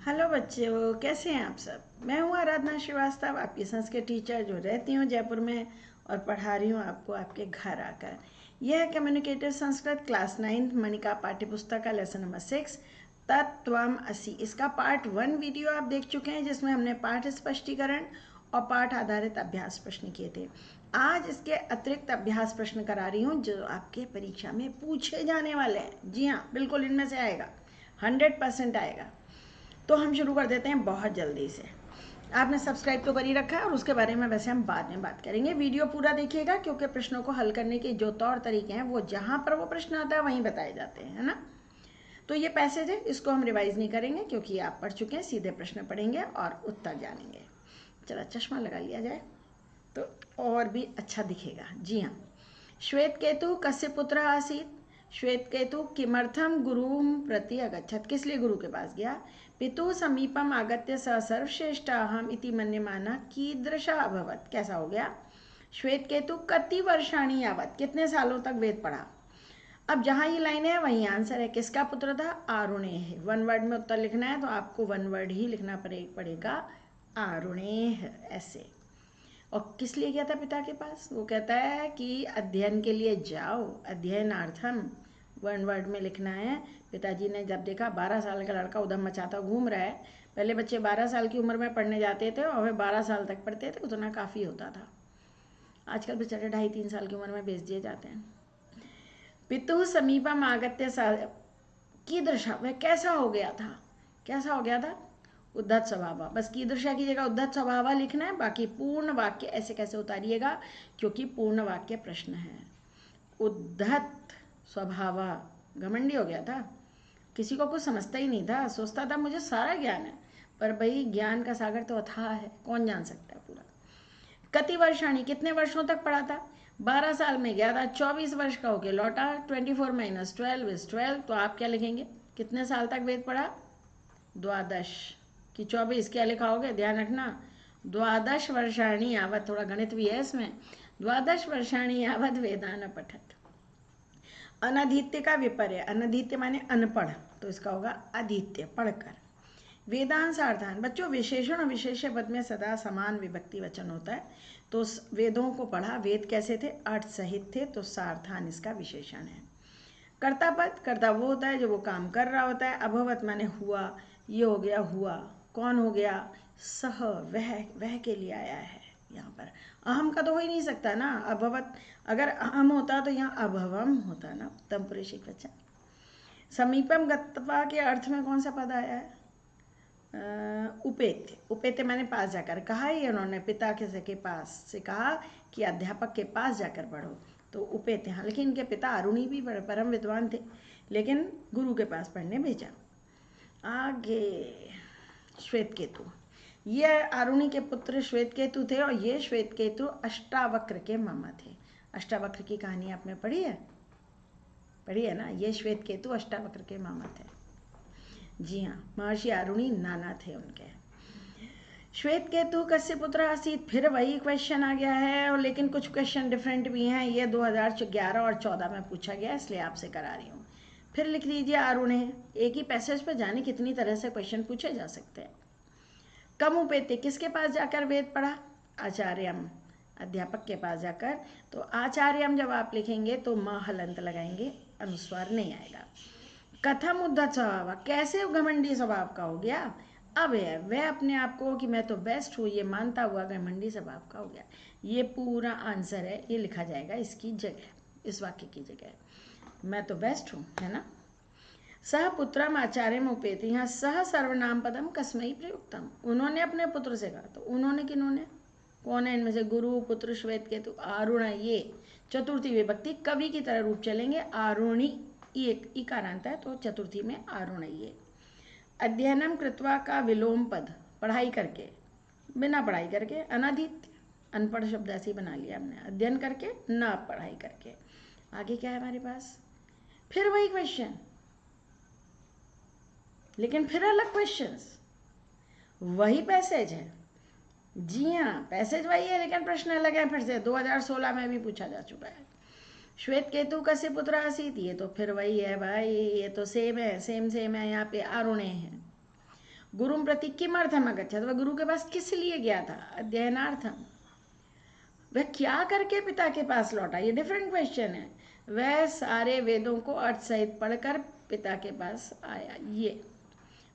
Hello बच्चों, कैसे हैं आप सब। मैं हूँ आराधना श्रीवास्तव, आपकी संस्कृत टीचर जो रहती हूँ जयपुर में और पढ़ा रही हूँ आपको आपके घर आकर। यह है कम्युनिकेटिव संस्कृत क्लास 9 मणिका पाठ्य पुस्तक का लेसन नंबर 6 तत्त्वम असि। इसका पार्ट 1 वीडियो आप देख चुके हैं जिसमें हमने पाठ स्पष्टीकरण और पाठ आधारित अभ्यास प्रश्न किए थे। आज इसके अतिरिक्त अभ्यास प्रश्न करा रही हूँ जो आपके परीक्षा में पूछे जाने वाले हैं। जी हाँ, बिल्कुल इनमें से आएगा, 100% आएगा। तो हम शुरू कर देते हैं बहुत जल्दी से। आपने सब्सक्राइब तो कर ही रखा है और उसके बारे में वैसे हम बाद में बात करेंगे। वीडियो पूरा देखिएगा क्योंकि प्रश्नों को हल करने के जो तौर तरीके हैं वो जहाँ पर वो प्रश्न आता है वहीं बताए जाते हैं, है ना। तो ये पैसेज है, इसको हम रिवाइज नहीं करेंगे क्योंकि आप पढ़ चुके हैं। सीधे प्रश्न पढ़ेंगे और उत्तर जानेंगे। चला चश्मा लगा लिया जाए तो और भी अच्छा दिखेगा। जी हाँ। श्वेत केतु कस्य पुत्र आसीत। श्वेत केतु किमर्थम गुरुं प्रति अगच्छत। किस लिए गुरु के पास गया। पितु समीपम आगत्य स सर्वश्रेष्ठ अहम इति मन्यमाना कीदृशा अभवत। कैसा हो गया। श्वेत केतु कति वर्षाणी यावत। कितने सालों तक वेद पढ़ा। अब जहाँ ये लाइन है वहीं आंसर है। किसका पुत्र था। आरुणेय। वन वर्ड में उत्तर लिखना है तो आपको वन वर्ड ही लिखना पड़ेगा, आरुणेय, ऐसे। और किस लिए गया था पिता के पास। वो कहता है कि अध्ययन के लिए जाओ, अध्ययनार्थम, वन वर्ड में लिखना है। पिताजी ने जब देखा 12 साल का लड़का उधम मचाता घूम रहा है। पहले बच्चे 12 साल की उम्र में पढ़ने जाते थे और वे 12 साल तक पढ़ते थे, उतना काफ़ी होता था। आजकल बेचारे 2.5-3 साल की उम्र में भेज दिए जाते हैं। पितु समीपम आगत्य कीदृशा, वह कैसा हो गया था। कैसा हो गया था। उद्धत स्वभाव। बस कीदृशा की जगह उद्धत स्वभाव लिखना है। बाकी पूर्ण वाक्य ऐसे कैसे उतारिएगा क्योंकि पूर्ण वाक्य प्रश्न है। उद्धत स्वभाव, घमंडी हो गया था, किसी को कुछ समझता ही नहीं था, सोचता था मुझे सारा ज्ञान है। पर भाई ज्ञान का सागर तो अथाह है, कौन जान सकता है पूरा। कति वर्षाणी, कितने वर्षों तक पढ़ा था। 12 साल में गया था, 24 वर्ष का होके लौटा। 24 - 12 = 12। तो आप क्या लिखेंगे, कितने साल तक वेद पढ़ा। द्वादश कि 24, क्या लिखा होगे, ध्यान रखना। द्वादश वर्षाणी यावत, थोड़ा गणित भी है इसमें। द्वादश वर्षाणी यावत वेदान पठत। अनधीत्य का विपर्य, अनधीत्य माने अनपढ़, तो इसका होगा अधीत्य, पढ़कर। वेदांश अर्थान, बच्चों विशेषण और विशेष्य पद में सदा समान विभक्ति वचन होता है। तो वेदों को पढ़ा, वेद कैसे थे, अर्थ सहित थे, तो सार्थान इसका विशेषण है। कर्ता पद, कर्ता वो होता है जो वो काम कर रहा होता है। अभवत माने हुआ, ये हो गया हुआ। कौन हो गया, सह, वह के लिए आया है। यहाँ पर अहम का तो हो ही नहीं सकता ना। अभवत अगर अहम होता तो यहाँ अभवम होता ना, तम पुरुषिक वचन। समीपम गत्वा के अर्थ में कौन सा पद आया है, उपेत्य। उपेत्य माने पास जाकर। कहा ही उन्होंने पिता के पास से कहा कि अध्यापक के पास जाकर पढ़ो, तो उपेत्य। हाँ, लेकिन इनके पिता अरुणी भी परम विद्वान थे, लेकिन गुरु के पास पढ़ने भेजा। आगे श्वेत केतु, ये अरुणी के पुत्र श्वेत केतु थे और ये श्वेत केतु अष्टावक्र के मामा थे। अष्टावक्र की कहानी आपने पढ़ी है ना। ये श्वेत केतु अष्टावक्र के मामा थे। जी हाँ, महर्षि अरुणी नाना थे उनके। श्वेत केतु कस्य पुत्र आसीत, फिर वही क्वेश्चन आ गया है, और लेकिन कुछ क्वेश्चन डिफरेंट भी हैं। ये 2011 और 14 में पूछा गया, इसलिए आपसे करा रही हूँ। फिर लिख लीजिए आरुणे। एक ही पैसेज पर जाने कितनी तरह से क्वेश्चन पूछे जा सकते हैं। कम उपेत्य, किसके पास जाकर वेद पढ़ा, आचार्यम, अध्यापक के पास जाकर। तो आचार्यम जब आप लिखेंगे तो म हलंत लगाएंगे, अनुस्वार नहीं आएगा। कथम उद्धत स्वभाव, कैसे घमंडी स्वभाव का हो गया। अब है वह अपने आप को कि मैं तो बेस्ट हूँ ये मानता हुआ घमंडी स्वभाव का हो गया। ये पूरा आंसर है, ये लिखा जाएगा इसकी जगह, इस वाक्य की जगह, मैं तो बेस्ट हूँ, है ना। सह पुत्रम आचार्यम उपेति, यहाँ सह सर्वनाम पदम कस्मई प्रयुक्तम, उन्होंने अपने पुत्र से कहा। तो उन्होंने किन्होंने, कौन है इनमें से, गुरु पुत्र श्वेत केतु आरुण, ये चतुर्थी विभक्ति कवि की तरह रूप चलेंगे। आरुणी एक इकारांत है तो चतुर्थी में आरुण ये। अध्ययनम कृत्वा का विलोम पद, पढ़ाई करके, बिना पढ़ाई करके, अनधित, अनपढ़ शब्द ऐसे ही बना लिया हमने, अध्ययन करके न पढ़ाई करके। आगे क्या है हमारे पास, फिर वही क्वेश्चन, लेकिन फिर अलग क्वेश्चंस, वही पैसेज है। जी हाँ, पैसेज वही है लेकिन प्रश्न अलग है। फिर से 2016 में भी पूछा जा चुका है। श्वेत केतु कस्य पुत्र आसीत, ये तो फिर वही है भाई, ये तो सेम है, सेम है। यहाँ पे आरुणे हैं। गुरुं प्रति किमर्थम अगच्छत्, वह गुरु के पास किस लिए गया था, अध्ययनार्थम। वह क्या करके पिता के पास लौटा, ये डिफरेंट क्वेश्चन है। वह सारे वेदों को अर्थ सहित पढ़कर पिता के पास आया। ये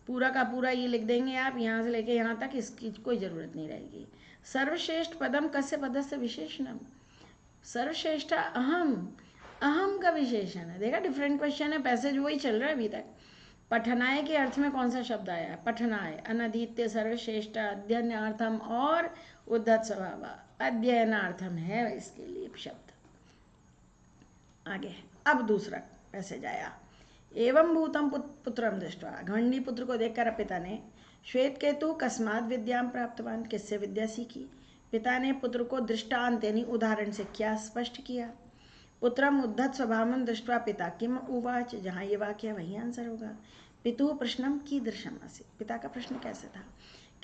पूरा का पूरा ये लिख देंगे आप, यहाँ से लेके यहाँ तक, इसकी कोई ज़रूरत नहीं रहेगी। सर्वश्रेष्ठ पदम कस्य पदस्य विशेषणम, सर्वश्रेष्ठ अहम, अहम का विशेषण है। देखा डिफरेंट क्वेश्चन है, पैसेज वही चल रहा है अभी तक। पठनाय के अर्थ में कौन सा शब्द आया है, पठनाय, अनधीत्य, सर्वश्रेष्ठ, अध्ययनार्थम और उद्धत स्वभाव, अध्ययनार्थम है इसके लिए शब्द। आगे अब दूसरा पैसेज आया, एवं भूतम पुत्रम दृष्ट्वा, घमंडी पुत्र को देखकर पिता ने श्वेत केतु कस्मात् विद्याम प्राप्तवान, किससे विद्या सीखी। पिता ने पुत्र को दृष्टांत यानी उदाहरण से क्या स्पष्ट किया। पुत्रम उद्धत स्वभावम दृष्ट्वा पिता किम उवाच, जहाँ ये वाक्य वही आंसर होगा। पितुः प्रश्नम कीदृशम आसीत्, पिता का प्रश्न कैसे था,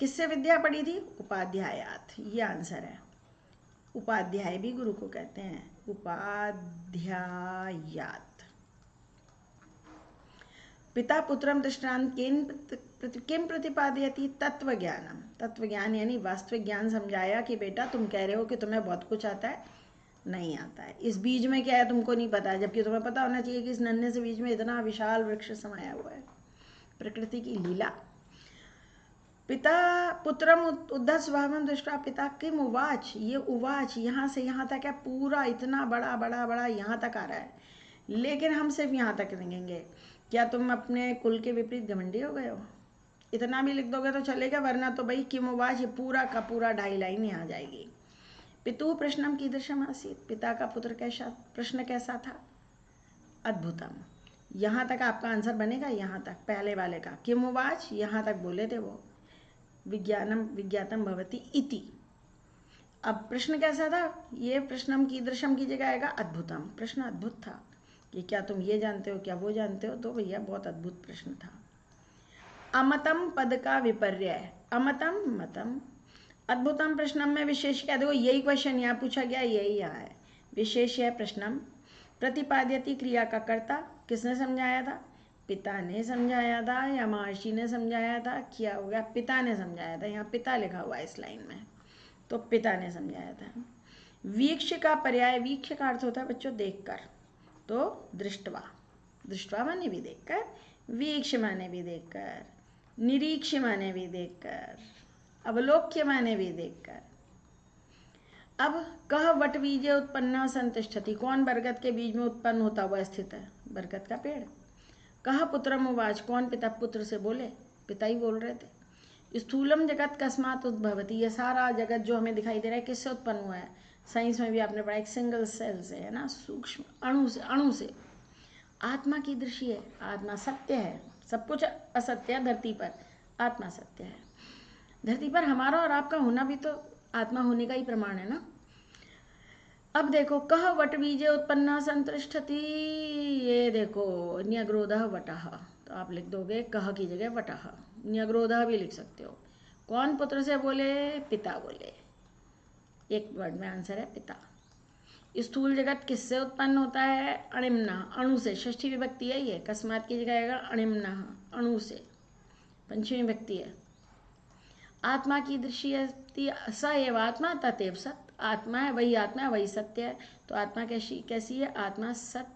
किससे विद्या पढ़ी थी, उपाध्यायात, ये आंसर है। उपाध्याय भी गुरु को कहते हैं, उपाध्यायात। पिता पुत्रम दृष्टांत किम प्रतिपादयति, तत्वज्ञानम, तत्वज्ञान यानी वास्तविक ज्ञान समझाया कि बेटा तुम कह रहे हो कि तुम्हें बहुत कुछ आता है, नहीं आता है। इस बीज में क्या है तुमको नहीं पता है, जबकि तुम्हें पता होना चाहिए कि इस नन्हे से बीज में इतना विशाल वृक्ष समाया हुआ है, प्रकृति की लीला। पिता पुत्रम उद्धत स्वभावम दृष्ट्वा पिता किम उवाच, ये उवाच यहाँ से यहाँ तक है, पूरा इतना बड़ा बड़ा बड़ा यहाँ तक आ रहा है, लेकिन हम सिर्फ यहाँ तक लिखेंगे। क्या तुम अपने कुल के विपरीत घमंडी हो गए हो, इतना भी लिख दोगे तो चलेगा, वरना तो भाई किम उवाच ये पूरा का पूरा 2.5 लाइन यहाँ जाएगी। पितुः प्रश्नम कीदृशम आसीत्, पिता का पुत्र कैसा प्रश्न कैसा था, अद्भुतम। यहाँ तक आपका आंसर बनेगा, यहाँ तक पहले वाले का किम उवाच, यहाँ तक बोले थे वो, विज्ञानम विज्ञातम भवति इति। अब प्रश्न कैसा था, ये प्रश्नम कीदृशम की जगह आएगा अद्भुतम, प्रश्न अद्भुत था कि क्या तुम ये जानते हो, क्या वो जानते हो, तो भैया बहुत अद्भुत प्रश्न था। अमतम पद का विपर्यय, अमतम मतम, अद्भुतम प्रश्नम में विशेष क्या, देखो यही क्वेश्चन यहाँ पूछा गया, यही यहाँ है, विशेष है प्रश्नम। प्रतिपाद्यति क्रिया का कर्ता, किसने समझाया था, पिता ने समझाया था या महर्षि ने समझाया था, क्या हो गया, पिता ने समझाया था, यहाँ पिता लिखा हुआ है इस लाइन में, तो पिता ने समझाया था। वीक्ष का पर्याय, वीक्ष का अर्थ होता है बच्चों देखकर, तो दृष्टवा, दृष्टवा माने भी देखकर, वीक्ष माने भी देखकर, निरीक्ष माने भी देखकर, अवलोक्य माने भी देखकर। अब कह वट बीजे उत्पन्न संतिष्ठति, कौन बरगद के बीज में उत्पन्न होता हुआ स्थित है, बरगद का पेड़। कह पुत्रम उवाच, कौन पिता पुत्र से बोले, पिता ही बोल रहे थे। स्थूलम जगत कस्मात् उद्भवति, ये सारा जगत जो हमें दिखाई दे रहा है किससे उत्पन्न हुआ है, साइंस में भी आपने पढ़ा एक सिंगल सेल से, है ना, सूक्ष्म अणु से, अणु से। आत्मा की दृष्टि है, आत्मा सत्य है, सब कुछ असत्य है धरती पर, आत्मा सत्य है। धरती पर हमारा और आपका होना भी तो आत्मा होने का ही प्रमाण है ना। अब देखो कह वट बीजे उत्पन्न संतिष्ठति, ये देखो न्यग्रोधः वटः, तो आप लिख दोगे कह की जगह वटः, न्यग्रोधः भी लिख सकते हो। कौन पुत्र से बोले, पिता बोले, एक वर्ड में आंसर है पिता। स्थूल जगत किससे उत्पन्न होता है, अणिम्ना, अणु से, षष्ठी विभक्ति है ये, कस्मात् की जगह आएगा अणिम्ना, अणु से, पंचमी विभक्ति है। आत्मा की दृष्टि है, स एव आत्मा ततेव सत, आत्मा है वही आत्मा है वही सत्य है, तो आत्मा कैसी है, आत्मा सत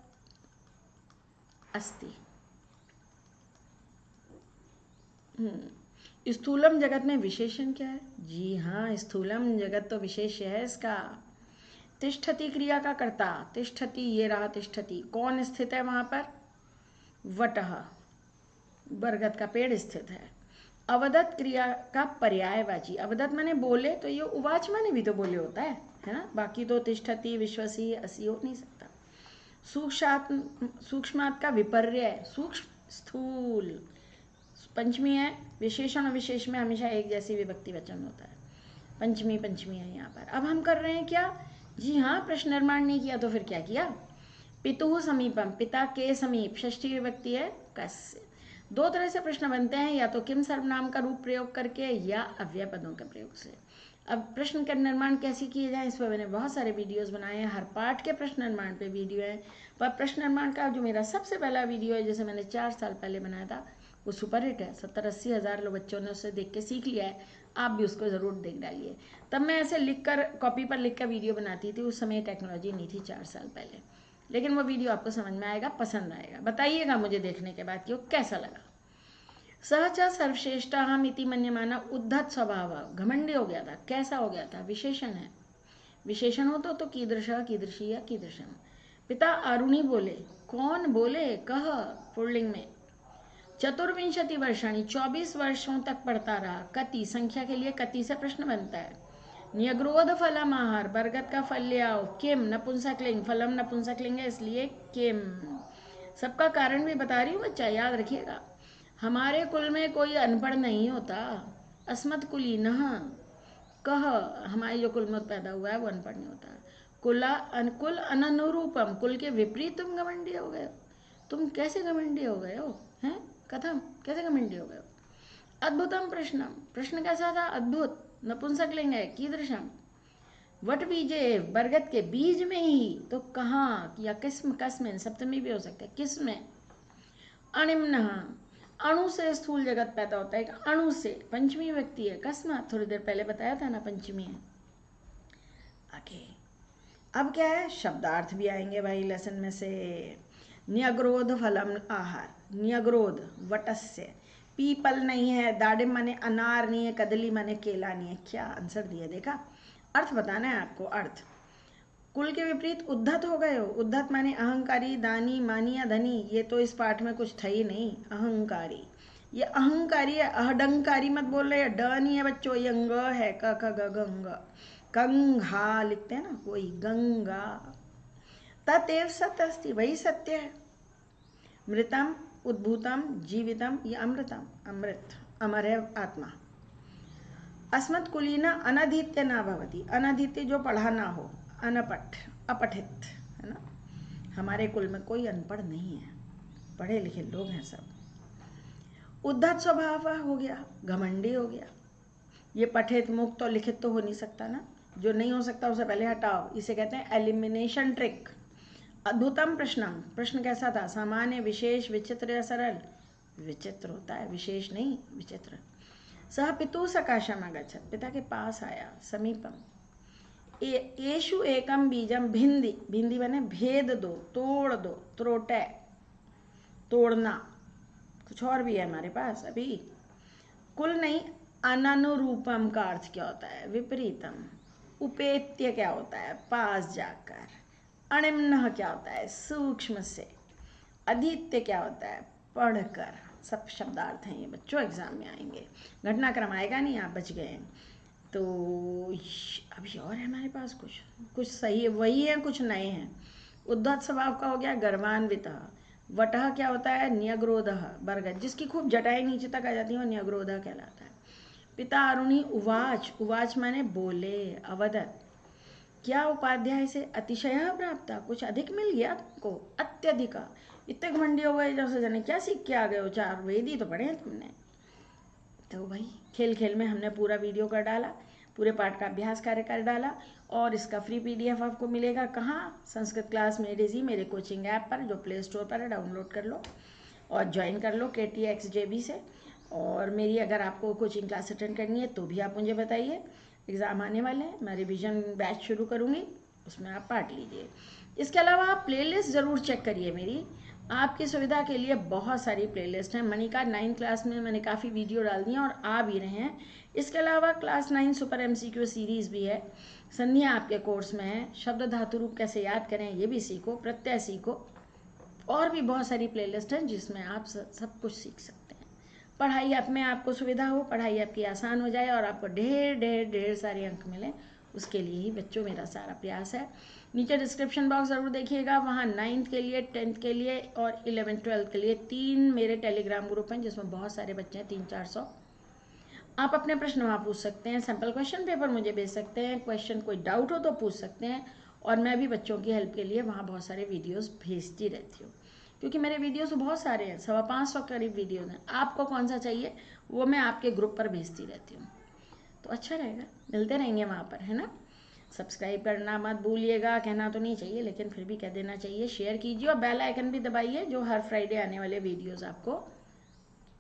अस्ति। स्थूलम जगत में विशेषण क्या है, जी हाँ स्थूलम जगत तो विशेष है इसका। तिष्ठति क्रिया का कर्ता, तिष्ठति ये रहा तिष्ठति, कौन स्थित है वहां पर, वटः, बरगद का पेड़ स्थित है। अवदत क्रिया का पर्यायवाची, अवदत माने बोले, तो ये उवाच माने भी तो बोले होता है ना, बाकी तो तिष्ठति विश्वसी असी हो नहीं सकता। सूक्ष्मात् का विपर्य, सूक्ष्म स्थूल, पंचमी है, विशेषण और विशेष में हमेशा एक जैसी विभक्ति वचन होता है, पंचमी पंचमी है यहाँ पर। अब हम कर रहे हैं क्या, जी हाँ प्रश्न निर्माण नहीं किया तो फिर क्या किया, पितुः समीपम, पिता के समीप, षष्ठी विभक्ति है कस्य। दो तरह से प्रश्न बनते हैं, या तो किम सर्वनाम का रूप प्रयोग करके या अव्यय पदों के प्रयोग से। अब प्रश्न का निर्माण कैसे किए जाए, इस पर मैंने बहुत सारे वीडियोस बनाए हैं, हर पार्ट के प्रश्न निर्माण पे वीडियो है, पर प्रश्न निर्माण का जो मेरा सबसे पहला वीडियो है जिसे मैंने 4 साल पहले बनाया था, वो सुपर हिट है, 70-80 हज़ार लोग बच्चों ने उसे देख के सीख लिया है। आप भी उसको ज़रूर देख डालिए। तब मैं ऐसे लिख कर, कॉपी पर लिख कर वीडियो बनाती थी, उस समय टेक्नोलॉजी नहीं थी 4 साल पहले, लेकिन वो वीडियो आपको समझ में आएगा, पसंद आएगा। बताइएगा मुझे देखने के बाद कि वो कैसा लगा। सह च सर्वश्रेष्ठः इति मन्यमाना उद्धत स्वभाव, घमंडी हो गया था। कैसा हो गया था? विशेषण है, विशेषण हो तो कीदृशः कीदृशी या कीदृशम। पिता अरुणी बोले, कौन बोले? कह, पुल्लिंग में। चतुर्विंशति वर्षाणी, 24 वर्षों तक पढ़ता रहा। कति, संख्या के लिए कति से प्रश्न बनता है। न्यग्रोध फलम आहार, बरगद का फल ले आओ। किम, नपुंसकलिंग, फलम नपुंसकलिंग है इसलिए किम। सबका कारण भी बता रही हूँ बच्चा, याद रखिएगा। हमारे कुल में कोई अनपढ़ नहीं होता। अस्मत् कुलीनः, कह, हमारे जो कुल में पैदा हुआ है वो अनपढ़ नहीं होता। कुल अननुरूपम, कुल के विपरीत तुम घमंडी हो गए हो। तुम कैसे घमंडी हो गए हो? हैं? कथम, कैसे घमंडी हो गए हो? अद्भुतम प्रश्नम, प्रश्न कैसा था? अद्भुत। नपुंसकलिंग है। कीदृशम, वट बीजे, बरगद के बीज में ही। तो कहाँ या किस्म, कस्मिन, सप्तमी भी हो सकता है, किस में? अणिम्न, अणु से स्थूल जगत पैदा होता है, एक अणु से। पंचमी व्यक्ति है, कस्मात, थोड़ी देर पहले बताया था ना, पंचमी है। आगे अब क्या है? शब्दार्थ भी आएंगे भाई लेसन में से। न्यग्रोध फलम आहार, न्यग्रोध वटस्य, पीपल नहीं है, दाडिम माने अनार नहीं है, कदली माने केला नहीं है। क्या आंसर दिया, देखा? अर्थ बताना है आपको, अर्थ। कुल के विपरीत उद्धत हो गए हो। उद्धत माने अहंकारी, दानी, मानी या धनी। ये तो इस पाठ में कुछ था ही नहीं। अहंकारी, ये अहंकारी है, अहडंकारी मत बोल रहे। ड नहीं है बच्चों, ये अंग है, क ख ग गंग, कंघा लिखते हैं ना, वही गंगा। तदेव सत्य अस्ति, वही सत्य है। मृतम, उद्भूतम, जीवितम, ये अमृतम, अमृत, अमर है आत्मा। अस्मत् कुलीना अनधीत्य ना भवति, अनधीत्य जो पढ़ा ना हो, अनपठ, अपठित, है ना। हमारे कुल में कोई अनपढ़ नहीं है, पढ़े लिखे लोग हैं सब। उद्धत स्वभाव हो गया, घमंडी हो गया। ये पठित, मुक्त और लिखित तो हो नहीं सकता ना, जो नहीं हो सकता उसे पहले हटाओ। इसे कहते हैं एलिमिनेशन ट्रिक। अद्भुतम प्रश्नम, प्रश्न कैसा था? सामान्य, विशेष, विचित्र या सरल? विचित्र होता है, विशेष नहीं, विचित्र। सह पितु सकाशम अगच्छत, पिता के पास आया, समीपम। येषु एकम बीजम भिंदी, भिंदी बने भेद दो, तोड़ दो, त्रोटे, तोड़ना। कुछ और भी है हमारे पास अभी। कुल नहीं, अननुरूपम का अर्थ क्या होता है? विपरीतम। उपेत्य क्या होता है? पास जाकर। अणिम्न क्या होता है? सूक्ष्म से। अधीत्य क्या होता है? पढ़कर। सब शब्दार्थ हैं ये बच्चों, एग्जाम में आएंगे। घटनाक्रम आएगा नहीं, आप बच गए। तो अभी और है हमारे पास कुछ सही है, वही है, कुछ नए हैं। उद्धत स्वभाव का हो गया, गर्वान्वित। वटह क्या होता है? न्यग्रोध, बरगद, जिसकी खूब जटाएं नीचे तक आ जाती है वो न्यग्रोध कहलाता है। पिता अरुणी उवाच, उवाच माने बोले, अवदत। क्या उपाध्याय से अतिशय प्राप्त, कुछ अधिक मिल गया तुमको? अत्यधिक, इतने घमंडी हो गए जैसे जाने क्या सीख के आ गए हो, 4 वेद ही तो पढ़े हैं तुमने। तो भाई खेल खेल में हमने पूरा वीडियो कर डाला, पूरे पाठ का अभ्यास कार्य कर डाला। और इसका फ्री PDF आपको मिलेगा कहाँ? संस्कृत क्लास मेड इजी, मेरे कोचिंग ऐप पर, जो प्ले स्टोर पर है, डाउनलोड कर लो और ज्वाइन कर लो KTXJB से। और मेरी अगर आपको कोचिंग क्लास अटेंड करनी है तो भी आप मुझे बताइए। एग्ज़ाम आने वाले हैं, मैं रिवीजन बैच शुरू करूँगी, उसमें आप पार्ट लीजिए। इसके अलावा आप प्लेलिस्ट ज़रूर चेक करिए मेरी, आपकी सुविधा के लिए बहुत सारी प्लेलिस्ट हैं। मणिका 9 क्लास में मैंने काफ़ी वीडियो डाल दी हैं और आ भी रहे हैं। इसके अलावा क्लास 9 सुपर MCQ सीरीज़ भी है, संधियाँ आपके कोर्स में है, शब्द धातु रूप कैसे याद करें ये भी सीखो, प्रत्यय सीखो, और भी बहुत सारी प्लेलिस्ट हैं जिसमें आप सब कुछ सीख सकते हैं। पढ़ाई आप में आपको सुविधा हो, पढ़ाई आपकी आसान हो जाए और आपको ढेर सारे अंक मिलें, उसके लिए ही बच्चों मेरा सारा प्रयास है। नीचे डिस्क्रिप्शन बॉक्स ज़रूर देखिएगा, वहाँ 9th के लिए, 10th के लिए और 11th 12th के लिए 3 मेरे टेलीग्राम ग्रुप हैं जिसमें बहुत सारे बच्चे हैं, 300-400। आप अपने प्रश्न वहाँ पूछ सकते हैं, सैम्पल क्वेश्चन पेपर मुझे भेज सकते हैं, क्वेश्चन कोई डाउट हो तो पूछ सकते हैं। और मैं भी बच्चों की हेल्प के लिए वहाँ बहुत सारे वीडियोस भेजती रहती हूँ, क्योंकि मेरे वीडियोस बहुत सारे हैं, 550 करीब वीडियोस हैं। आपको कौन सा चाहिए वो मैं आपके ग्रुप पर भेजती रहती हूँ, तो अच्छा रहेगा, मिलते रहेंगे वहाँ पर, है ना। सब्सक्राइब करना मत भूलिएगा, कहना तो नहीं चाहिए लेकिन फिर भी कह देना चाहिए। शेयर कीजिए और बेल आइकन भी दबाइए, जो हर फ्राइडे आने वाले वीडियोज़ आपको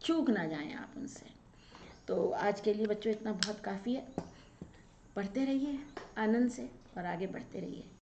चूक ना जाएं आप उनसे। तो आज के लिए बच्चों इतना बहुत काफ़ी है। पढ़ते रहिए आनंद से और आगे बढ़ते रहिए।